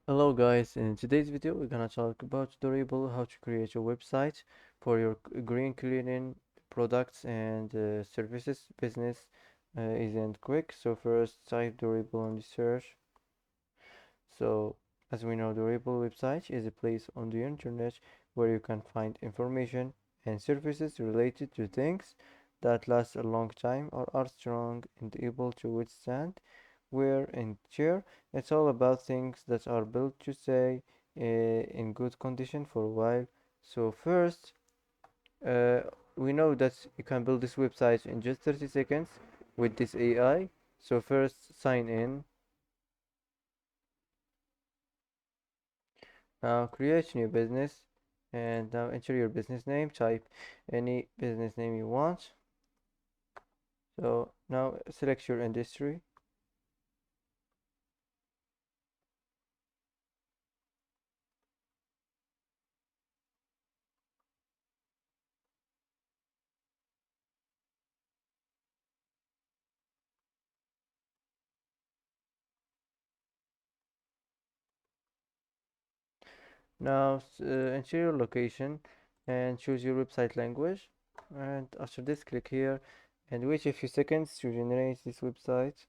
Hello guys, in today's video we're gonna talk about Dorible, how to create a website for your green cleaning products and services business isn't quick. So first type Dorible on the search. So as we know, Dorible website is a place on the internet where you can find information and services related to things that last a long time or are strong and able to withstand wear and tear. It's all about things that are built to stay in good condition for a while. So first, uh, we know that you can build this website in just 30 seconds with this AI. So first, sign in. Now create new business and now enter your business name. Type any business name you want. So now select your industry. Now enter your location and choose your website language. And after this, click here and wait a few seconds to generate this website.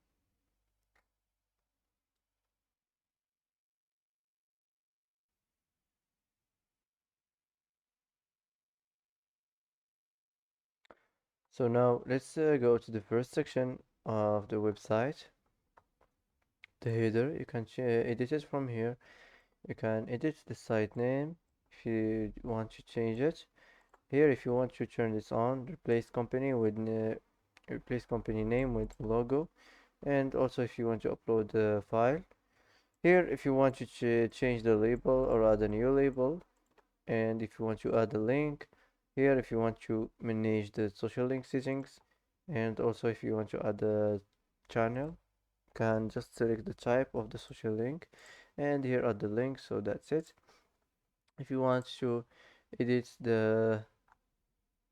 So now let's go to the first section of the website, the header. You can edit it from here. You can edit the site name if you want to change it. Here, if you want to turn this on, replace company name with logo, and also if you want to upload the file. Here, if you want to change the label or add a new label, and if you want to add a link, here if you want to manage the social link settings, and also if you want to add a channel, you can just select the type of the social link, and here add the link. So that's it. If you want to edit the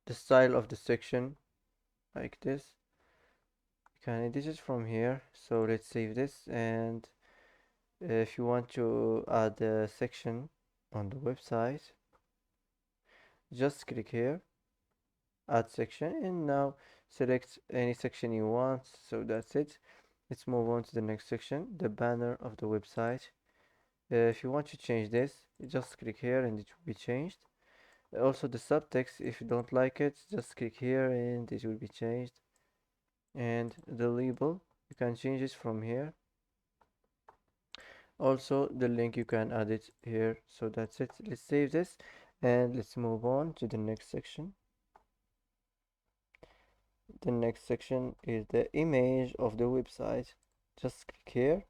style of the section like this, you can edit it from here. So let's save this, and if you want to add a section on the website, just click here, add section, and now select any section you want. So that's it. Let's move on to the next section, the banner of the website. If you want to change this, you just click here and it will be changed. Also the subtext, if you don't like it, just click here and it will be changed. And the label, you can change it from here. Also the link, you can add it here. So that's it. Let's save this and let's move on to the next section. The next section is the image of the website. Just click here,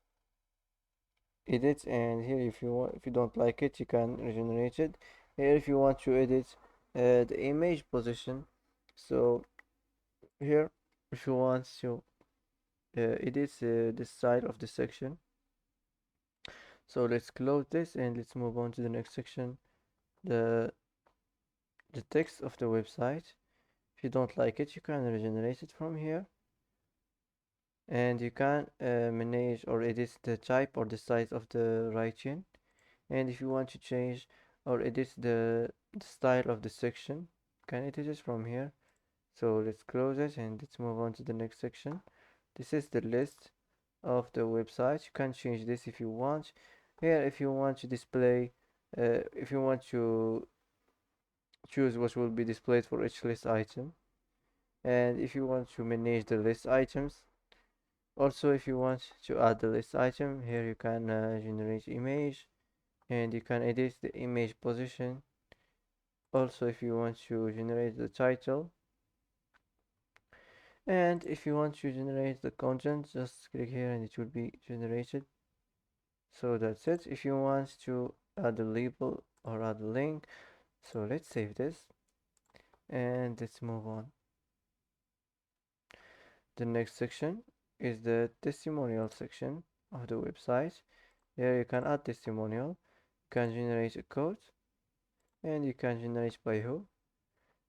edit, and here if you don't like it, you can regenerate it. Here if you want to edit the image position, so here if you want to edit the style of the section, so let's close this and let's move on to the next section, the the text of the website. If you don't like it, you can regenerate it from here, and you can manage or edit the type or the size of the writing. And if you want to change or edit the style of the section, you can edit it from here. So let's close it and let's move on to the next section. This is the list of the website. You can change this if you want. Here, if you want to display, if you want to choose what will be displayed for each list item, and if you want to manage the list items, also if you want to add the list item, here you can generate image and you can edit the image position. Also if you want to generate the title, and if you want to generate the content, just click here and it will be generated. So that's it. If you want to add a label or add a link, so let's save this and let's move on. The next section is the testimonial section of the website. Here you can add testimonial, you can generate a code, and you can generate by who.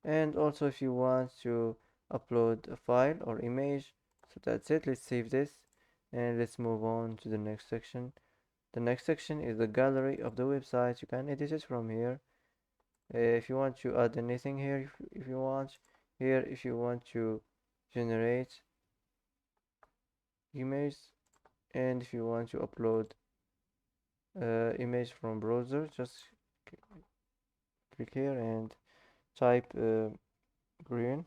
And also if you want to upload a file or image. So that's it. Let's save this and let's move on to the next section, The next section is the gallery of the website. You can edit it from here. If you want to add anything here, if you want here, if you want to generate image, and if you want to upload image from browser, just click here and type green,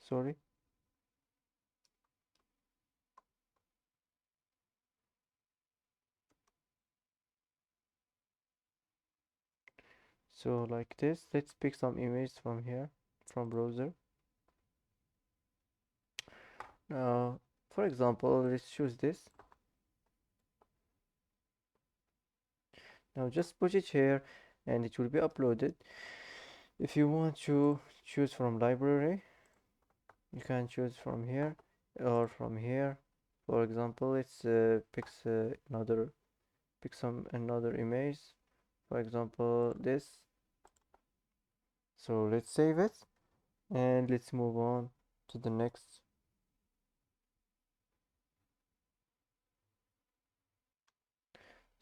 sorry. So like this, let's pick some image from here, from browser. Now, for example, let's choose this. Now just put it here and it will be uploaded. If you want to choose from library, you can choose from here or from here. For example, let's pick some another image. For example, this. So let's save it and let's move on to the next.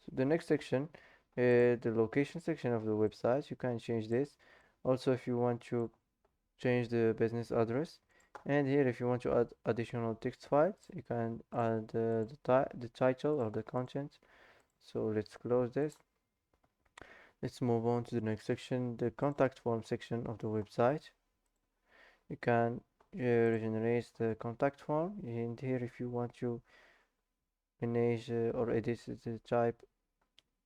So the next section, the location section of the website. You can change this. Also, if you want to change the business address, and here if you want to add additional text files, you can add the title or the content. So let's close this. Let's move on to the next section, the contact form section of the website. You can regenerate the contact form, and here if you want to manage or edit the type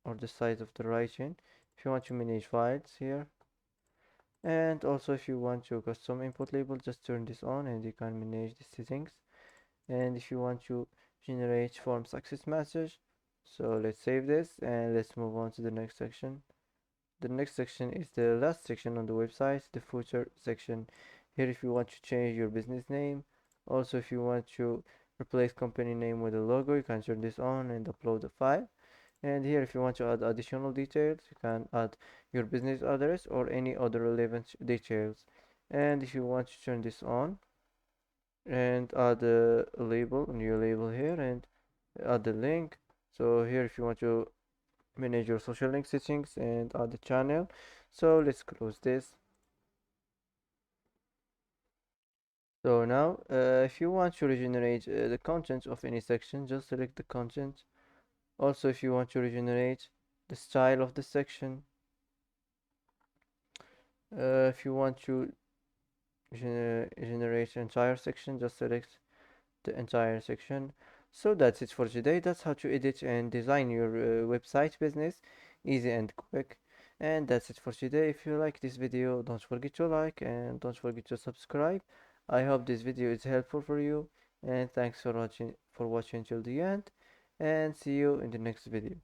or the size of the writing, if you want to manage files here, and also if you want to custom input label, just turn this on and you can manage the settings. And if you want to generate form success message, so let's save this and let's move on to the next section. The next section is the last section on the website, the footer section. Here if you want to change your business name, also if you want to replace company name with a logo, you can turn this on and upload the file. And here if you want to add additional details, you can add your business address or any other relevant details. And if you want to turn this on and add a label, a new label here, and add the link. So here if you want to manage your social link settings and add the channel. So let's close this. So now if you want to regenerate the content of any section, just select the content. Also if you want to regenerate the style of the section, if you want to generate entire section, just select the entire section. So that's it for today. That's how to edit and design your website business, easy and quick. And that's it for today. If you like this video, don't forget to like and don't forget to subscribe. I hope this video is helpful for you, and thanks for watching till the end, and see you in the next video.